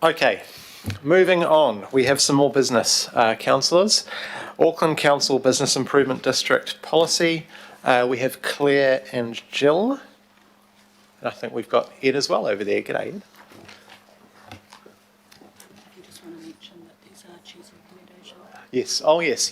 Okay, moving on. We have some more business, councillors. Auckland Council Business Improvement District policy. We have Claire and Jill. And I think we've got Ed as well over there. G'day, Ed. You just want to mention that these are chair's recommendations. Yes. Oh, yes.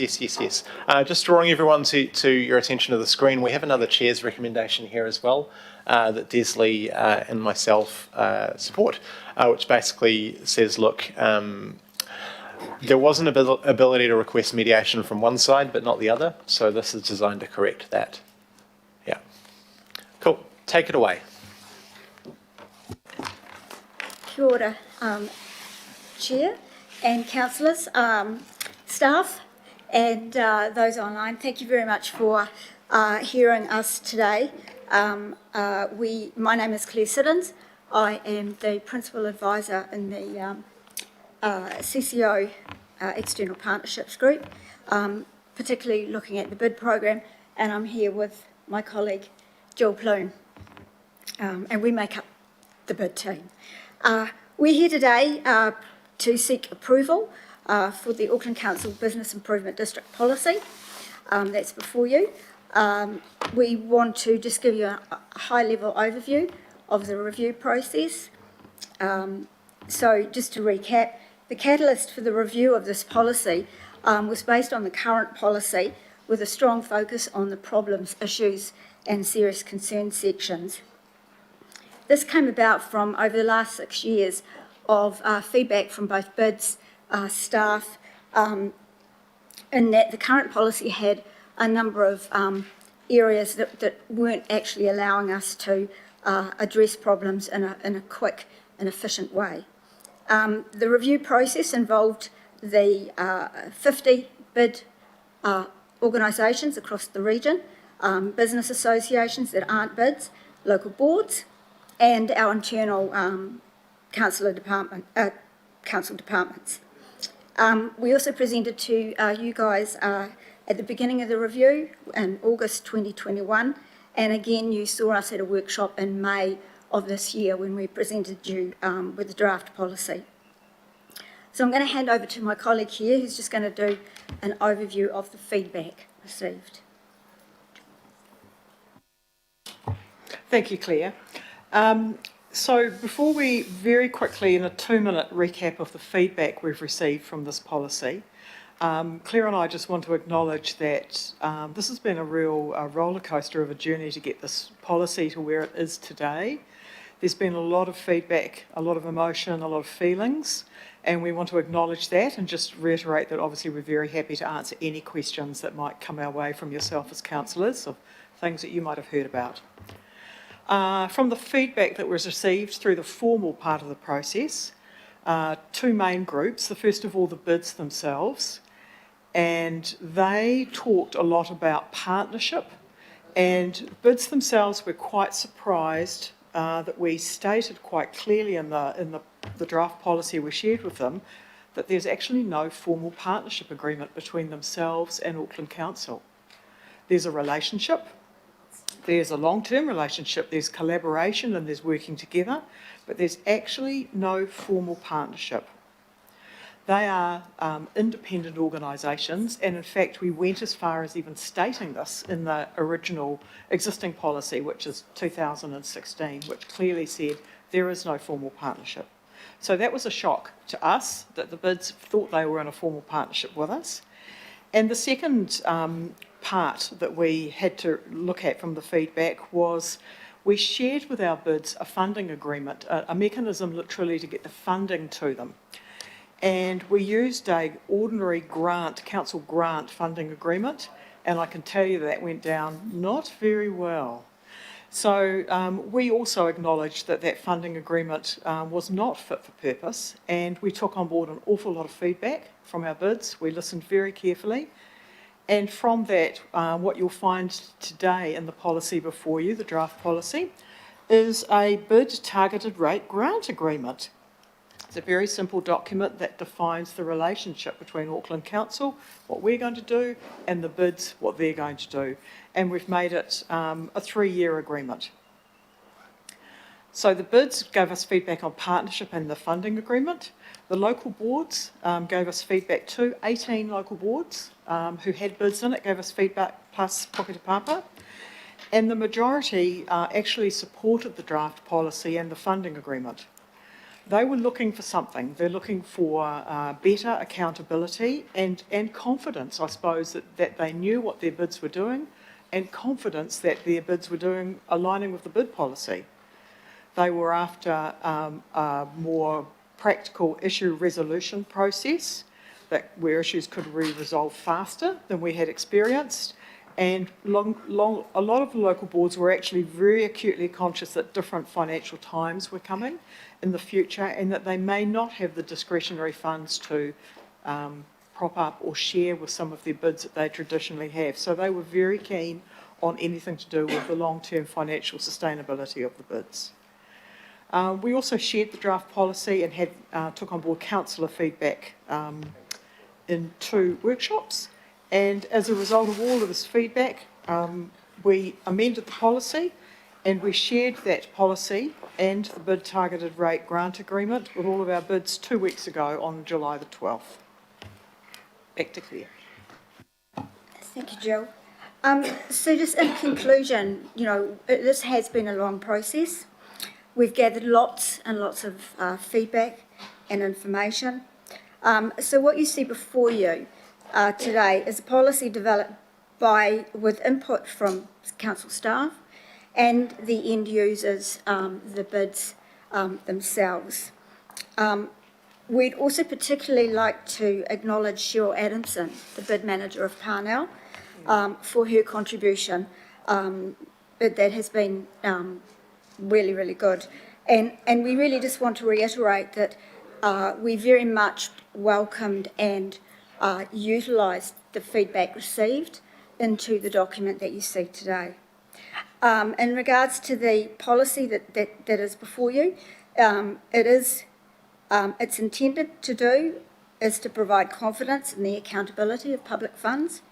Just drawing everyone to your attention to the screen, we have another chair's recommendation here as well that Desley and myself support, which basically says, look, there was an ability to request mediation from one side, but not the other. So this is designed to correct that. Yeah. Cool. Take it away. Kia ora, Chair and councillors, staff and those online. Thank you very much for hearing us today. My name is Claire Siddons. I am the Principal Advisor in the CCO External Partnerships Group, particularly looking at the bid program, and I'm here with my colleague Jill Plume, and we make up the bid team. We're here today to seek approval for the Auckland Council Business Improvement District policy. That's before you. We want to just give you a high-level overview of the review process. So just to recap, the catalyst for the review of this policy was based on the current policy with a strong focus on the problems, issues and serious concern sections. This came about from over the last 6 years of feedback from both bids, staff, in that the current policy had a number of areas that weren't actually allowing us to address problems in a quick and efficient way. The review process involved the 50 bid organisations across the region, business associations that aren't bids, local boards, and our internal council departments. We also presented to you guys at the beginning of the review in August 2021, and again you saw us at a workshop in May of this year when we presented you with the draft policy. So I'm going to hand over to my colleague here who's just going to do an overview of the feedback received. Thank you, Claire. So before we very quickly, in a 2-minute recap of the feedback we've received from this policy, Claire and I just want to acknowledge that this has been a real roller coaster of a journey to get this policy to where it is today. There's been a lot of feedback, a lot of emotion, a lot of feelings, and we want to acknowledge that and just reiterate that obviously we're very happy to answer any questions that might come our way from yourself as councillors of things that you might have heard about. From the feedback that was received through the formal part of the process, 2 main groups. The first of all, the bids themselves, and they talked a lot about partnership, and bids themselves were quite surprised that we stated quite clearly in the draft policy we shared with them that there's actually no formal partnership agreement between themselves and Auckland Council. There's a relationship. There's a long-term relationship, there's collaboration and there's working together, but there's actually no formal partnership. They are independent organisations, and in fact we went as far as even stating this in the original existing policy, which is 2016, which clearly said there is no formal partnership. So that was a shock to us that the bids thought they were in a formal partnership with us. And the second part that we had to look at from the feedback was we shared with our bids a funding agreement, a mechanism literally to get the funding to them. And we used an ordinary grant, council grant funding agreement, and I can tell you that went down not very well. So we also acknowledged that that funding agreement was not fit for purpose, and we took on board an awful lot of feedback from our bids. We listened very carefully. And from that, what you'll find today in the policy before you, the draft policy, is a bid targeted rate grant agreement. It's a very simple document that defines the relationship between Auckland Council, what we're going to do, and the bids, what they're going to do. And we've made it a 3-year agreement. So the bids gave us feedback on partnership and the funding agreement. The local boards gave us feedback too. 18 local boards who had bids in it gave us feedback, plus Poke Papa. And the majority actually supported the draft policy and the funding agreement. They were looking for something. They're looking for better accountability and confidence, I suppose, that they knew what their bids were doing, and confidence that their bids were doing aligning with the bid policy. They were after a more practical issue resolution process where issues could be resolved faster than we had experienced. And a lot of the local boards were actually very acutely conscious that different financial times were coming in the future and that they may not have the discretionary funds to prop up or share with some of their bids that they traditionally have. So they were very keen on anything to do with the long-term financial sustainability of the bids. We also shared the draft policy and took on board councillor feedback in 2 workshops. And as a result of all of this feedback, we amended the policy and we shared that policy and the bid targeted rate grant agreement with all of our bids 2 weeks ago on July the 12th. Back to Claire. Thank you, Jill. So just in conclusion, this has been a long process. We've gathered lots and lots of feedback and information. So what you see before you today is a policy developed with input from council staff and the end users, the bids themselves. We'd also particularly like to acknowledge Cheryl Adamson, the bid manager of Parnell, for her contribution. That has been really, really good. And we really just want to reiterate that we very much welcomed and utilised the feedback received into the document that you see today. In regards to the policy that is before you, it's intended to do is to provide confidence in the accountability of public funds,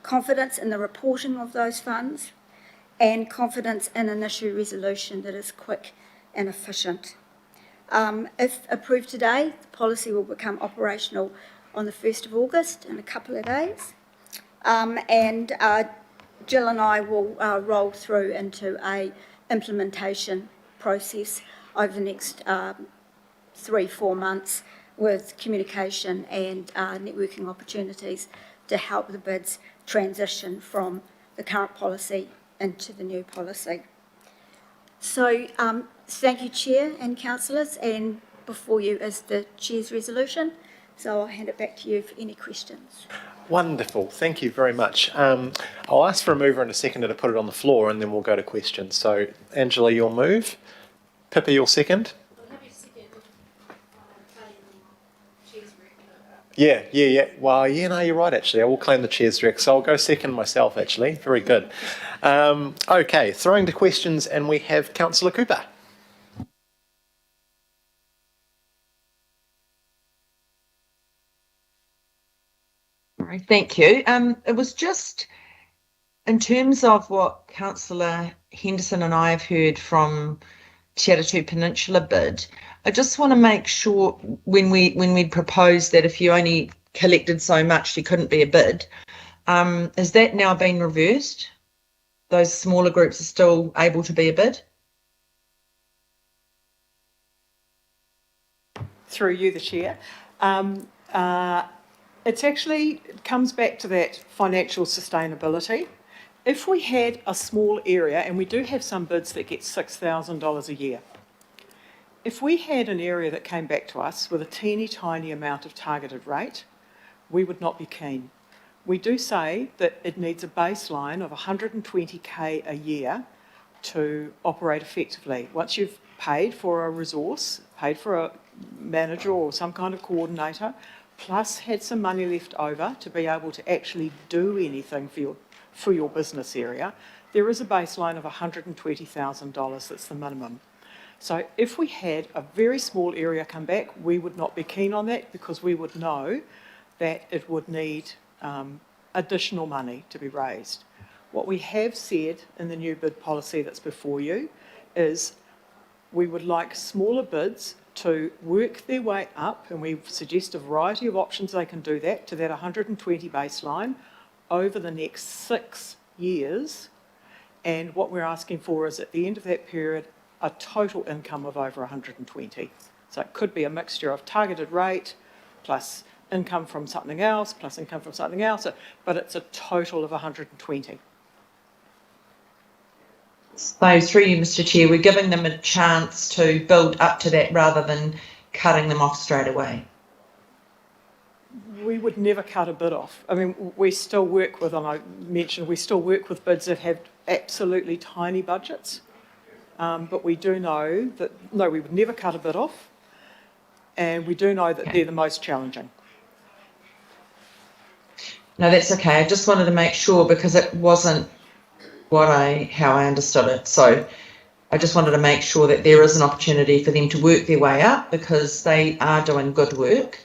confidence in the reporting of those funds, and confidence in an issue resolution that is quick and efficient. If approved today, the policy will become operational on the 1st of August in a couple of days. And Jill and I will roll through into a implementation process over the next 3-4 months with communication and networking opportunities to help the bids transition from the current policy into the new policy. So thank you, Chair and councillors, and before you is the Chair's resolution. So I'll hand it back to you for any questions. Wonderful, thank you very much. I'll ask for a mover in a second to put it on the floor and then we'll go to questions. So Angela, you'll move. Pippa, you'll second. Yeah. Well, no, you're right, actually. I will claim the chair's direct, so I'll go second myself, actually. Very good. Okay, throwing to questions, and we have Councillor Cooper. Thank you. It was just in terms of what Councillor Henderson and I have heard from Te Atatū Peninsula bid. I just want to make sure when we proposed that if you only collected so much, you couldn't be a bid. Has that now been reversed? Those smaller groups are still able to be a bid? Through you, the Chair. It comes back to that financial sustainability. If we had a small area, and we do have some bids that get $6,000 a year, if we had an area that came back to us with a teeny tiny amount of targeted rate, we would not be keen. We do say that it needs a baseline of 120k a year to operate effectively. Once you've paid for a resource, paid for a manager or some kind of coordinator, plus had some money left over to be able to actually do anything for your business area, there is a baseline of $120,000, that's the minimum. So if we had a very small area come back, we would not be keen on that because we would know that it would need additional money to be raised. What we have said in the new bid policy that's before you is We would like smaller bids to work their way up, and we suggest a variety of options they can do that, to that 120 baseline over the next 6 years. And what we're asking for is, at the end of that period, a total income of over 120. So it could be a mixture of targeted rate plus income from something else, plus income from something else, but it's a total of 120. So through you, Mr. Chair, we're giving them a chance to build up to that rather than cutting them off straight away. We would never cut a bid off. I mean, we still work with, and I mentioned, we still work with bids that have absolutely tiny budgets. But we do know that, no, we would never cut a bid off. And we do know that they're the most challenging. No, that's okay. I just wanted to make sure because it wasn't how I understood it. So I just wanted to make sure that there is an opportunity for them to work their way up because they are doing good work.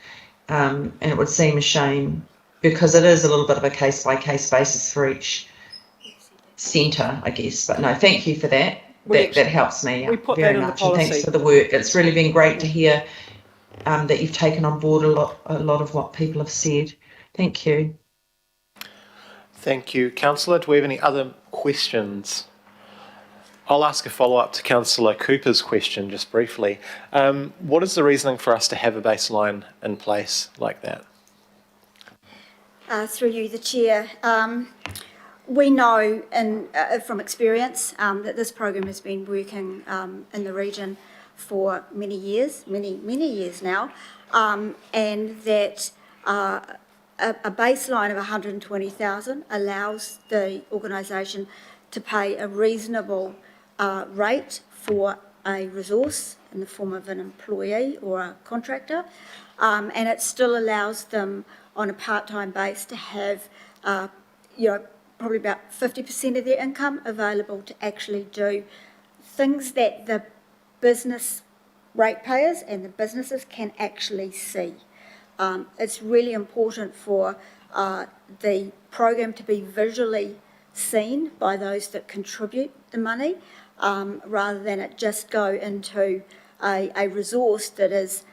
And it would seem a shame because it is a little bit of a case-by-case basis for each centre, I guess. But no, thank you for that. That helps me very much. And thanks for the work. It's really been great to hear that you've taken on board a lot of what people have said. Thank you. Thank you, Councillor. Do we have any other questions? I'll ask a follow-up to Councillor Cooper's question just briefly. What is the reasoning for us to have a baseline in place like that? Through you, the Chair, we know from experience that this program has been working in the region for many years now, and that a baseline of 120,000 allows the organisation to pay a reasonable rate for a resource in the form of an employee or a contractor, and it still allows them on a part-time base to have, probably about 50% of their income available to actually do things that the business ratepayers and the businesses can actually see. It's really important for the program to be visually seen by those that contribute the money, rather than it just go into a resource that is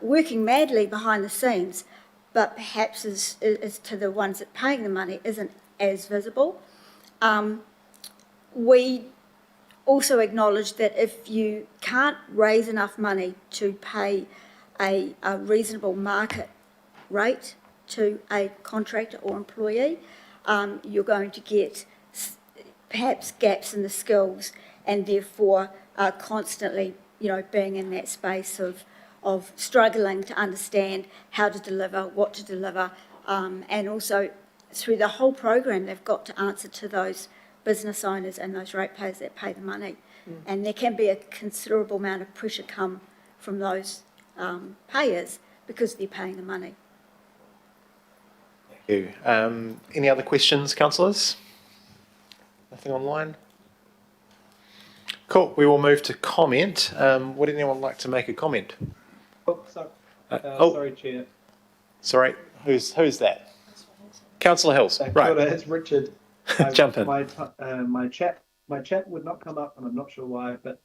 working madly behind the scenes, but perhaps is to the ones that are paying the money isn't as visible. We also acknowledge that if you can't raise enough money to pay a reasonable market rate to a contractor or employee, you're going to get perhaps gaps in the skills and therefore constantly, being in that space of struggling to understand how to deliver, what to deliver, and also through the whole program they've got to answer to those business owners and those ratepayers that pay the money. And there can be a considerable amount of pressure come from those payers because they're paying the money. Thank you. Any other questions, councillors? Nothing online? Cool. We will move to comment. Would anyone like to make a comment? Oh, sorry. Sorry, Chair. Sorry, who's that? Councillor Hills. Right. It's Richard. Jump in. My chat would not come up, and I'm not sure why, but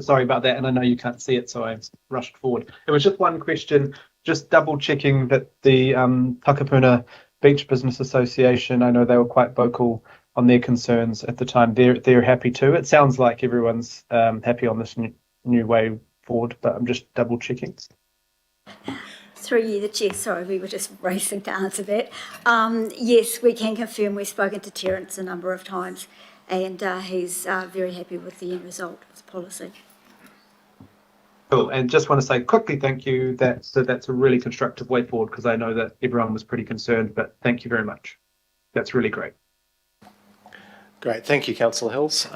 sorry about that. And I know you can't see it, so I rushed forward. It was just one question, just double checking that the Takapuna Beach Business Association, I know they were quite vocal on their concerns at the time. They're happy too. It sounds like everyone's happy on this new way forward, but I'm just double checking. Through you, the Chair, sorry, we were just racing to answer that. Yes, we can confirm we've spoken to Terence a number of times, and he's very happy with the end result of the policy. Cool, and just want to say quickly thank you. That's a really constructive way forward because I know that everyone was pretty concerned, but thank you very much. That's really great. Great, thank you, Councillor Hills.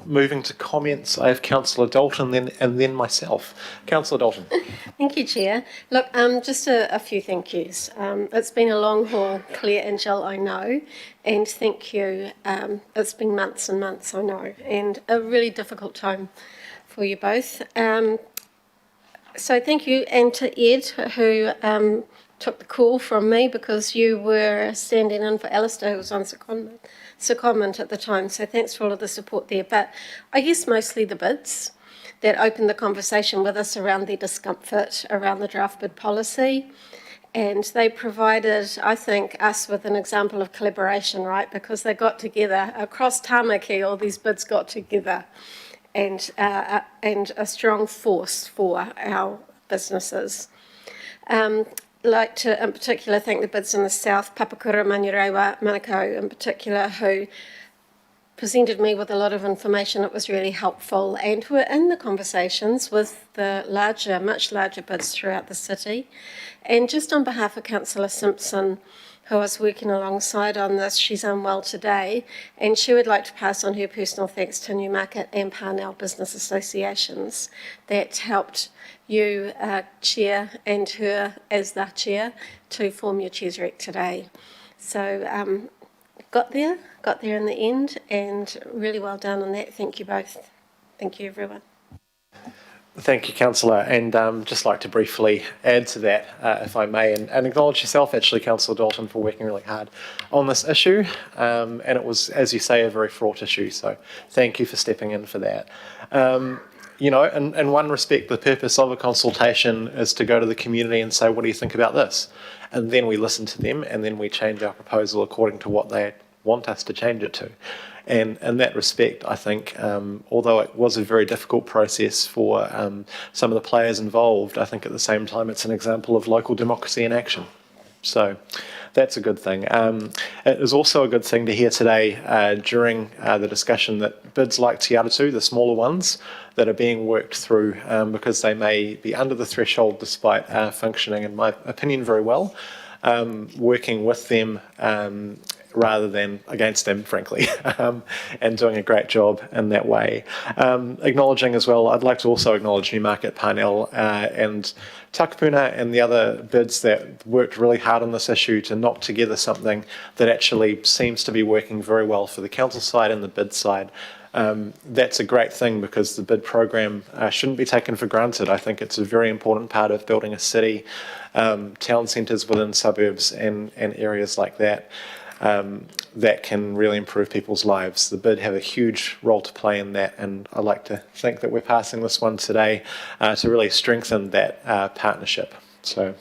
Moving to comments, I have Councillor Dalton and then myself. Councillor Dalton. Thank you, Chair. Look, just a few thank yous. It's been a long haul, Claire and Jill, I know, and thank you. It's been months and months, I know, and a really difficult time for you both. So thank you, and to Ed, who took the call from me because you were standing in for Alistair, who was on secondment secondment at the time, so thanks for all of the support there. But I guess mostly the bids that opened the conversation with us around their discomfort around the draft bid policy. And they provided, I think, us with an example of collaboration, right? Because they got together across Tamaki, all these bids got together, and a strong force for our businesses. Like to, in particular, thank the bids in the south, Papakura, Manurewa, Manukau in particular, who presented me with a lot of information that was really helpful, and were in the conversations with the larger, much larger bids throughout the city. And just on behalf of Councillor Simpson, who I was working alongside on this, she's unwell today, and she would like to pass on her personal thanks to Newmarket and Parnell Business Associations that helped you, Chair, and her as the Chair, to form your Chairs Rec today. So got there in the end, and really well done on that. Thank you both. Thank you, everyone. Thank you, Councillor, and just like to briefly add to that, if I may, and acknowledge yourself, actually, Councillor Dalton, for working really hard on this issue. And it was, as you say, a very fraught issue, so thank you for stepping in for that. You know, in one respect, the purpose of a consultation is to go to the community and say, what do you think about this? And then we listen to them, and then we change our proposal according to what they want us to change it to. And in that respect, I think, although it was a very difficult process for some of the players involved, I think at the same time it's an example of local democracy in action. So that's a good thing. It is also a good thing to hear today during the discussion that bids like Te Aratu, the smaller ones, that are being worked through because they may be under the threshold despite functioning, in my opinion, very well, working with them rather than against them, frankly, and doing a great job in that way. Acknowledging as well, I'd like to also acknowledge Newmarket, Parnell and Takapuna and the other bids that worked really hard on this issue to knock together something that actually seems to be working very well for the council side and the bid side. That's a great thing because the bid program shouldn't be taken for granted. I think it's a very important part of building a city, town centres within suburbs and areas like that. That can really improve people's lives. The bid have a huge role to play in that, and I like to think that we're passing this one today to really strengthen that partnership. So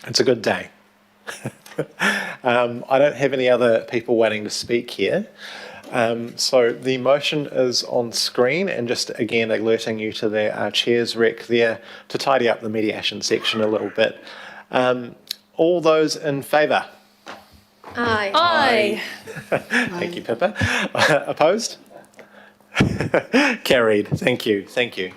it's a good day. I don't have any other people waiting to speak here. So the motion is on screen, and just again alerting you to the Chairs Rec there to tidy up the mediation section a little bit. All those in favour? Aye. Aye. Thank you, Pippa. Opposed? Carried. Thank you. Thank you.